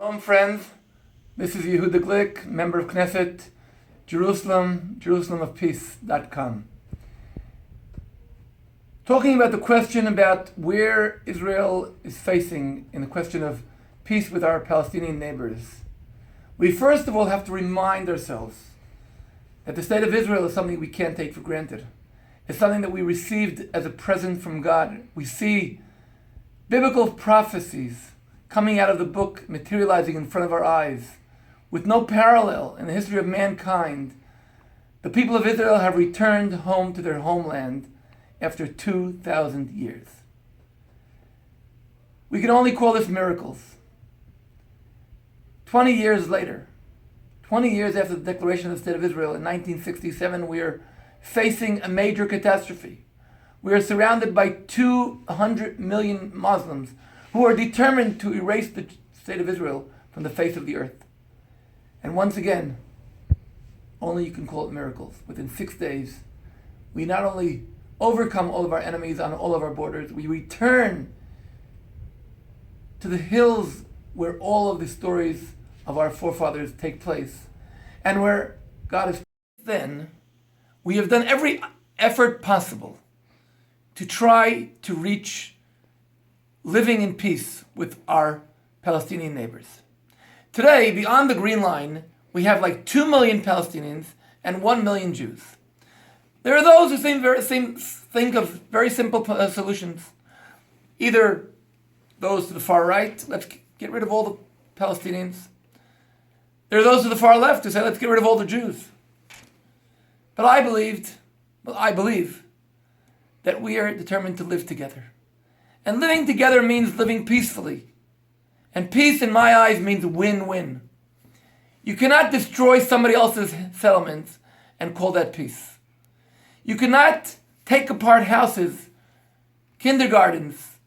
Shalom, friends. This is Yehuda Glick, member of Knesset, Jerusalem, JerusalemofPeace.com. Talking about the question about where Israel is facing in the question of peace with our Palestinian neighbors. We first of all have to remind ourselves that the state of Israel is something we can't take for granted. It's something that we received as a present from God. We see biblical prophecies coming out of the book, materializing in front of our eyes, with no parallel in the history of mankind. The people of Israel have returned home to their homeland after 2,000 years. We can only call this miracles. 20 years later, 20 years after the declaration of the State of Israel in 1967, we are facing a major catastrophe. We are surrounded by 200 million Muslims who are determined to erase the State of Israel from the face of the earth. And once again, only you can call it miracles. Within 6 days, we not only overcome all of our enemies on all of our borders, we return to the hills where all of the stories of our forefathers take place, and where God is. Then, we have done every effort possible to try to reach living in peace with our Palestinian neighbors. Today, beyond the Green Line, we have like 2 million Palestinians and 1 million Jews. There are those who think of very simple solutions. Either those to the far right, let's get rid of all the Palestinians. There are those to the far left who say, let's get rid of all the Jews. But I believe that we are determined to live together. And living together means living peacefully. And peace, in my eyes, means win-win. You cannot destroy somebody else's settlements and call that peace. You cannot take apart houses, kindergartens,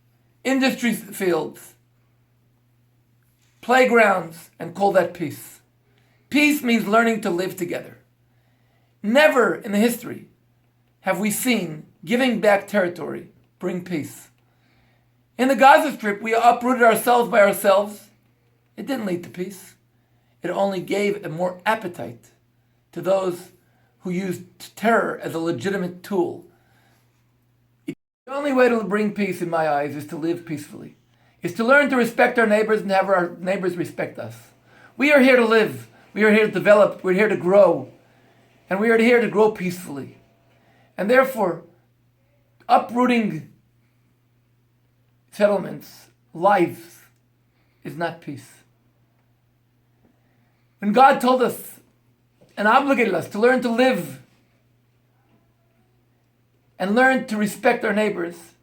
industry fields, playgrounds, and call that peace. Peace means learning to live together. Never in the history have we seen giving back territory bring peace. In the Gaza Strip, we uprooted ourselves by ourselves. It didn't lead to peace. It only gave a more appetite to those who used terror as a legitimate tool. The only way to bring peace, in my eyes, is to live peacefully. Is to learn to respect our neighbors and have our neighbors respect us. We are here to live. We are here to develop. We're here to grow. And we are here to grow peacefully. And therefore, uprooting settlements, lives, is not peace. When God told us and obligated us to learn to live and learn to respect our neighbors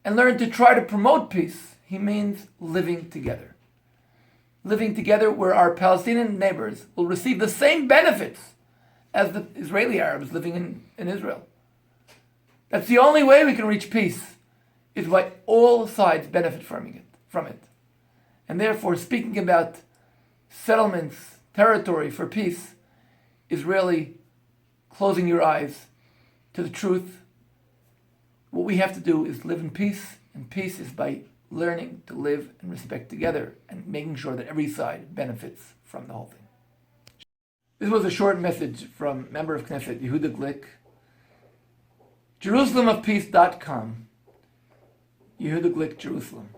and learn to try to promote peace, He means living together. Living together where our Palestinian neighbors will receive the same benefits as the Israeli Arabs living in Israel. That's the only way we can reach peace, is by all sides benefit from it. And therefore, speaking about settlements, territory for peace, is really closing your eyes to the truth. What we have to do is live in peace, and peace is by learning to live and respect together and making sure that every side benefits from the whole thing. This was a short message from member of Knesset, Yehuda Glick, JerusalemofPeace.com. Yehuda Glick, Jerusalem.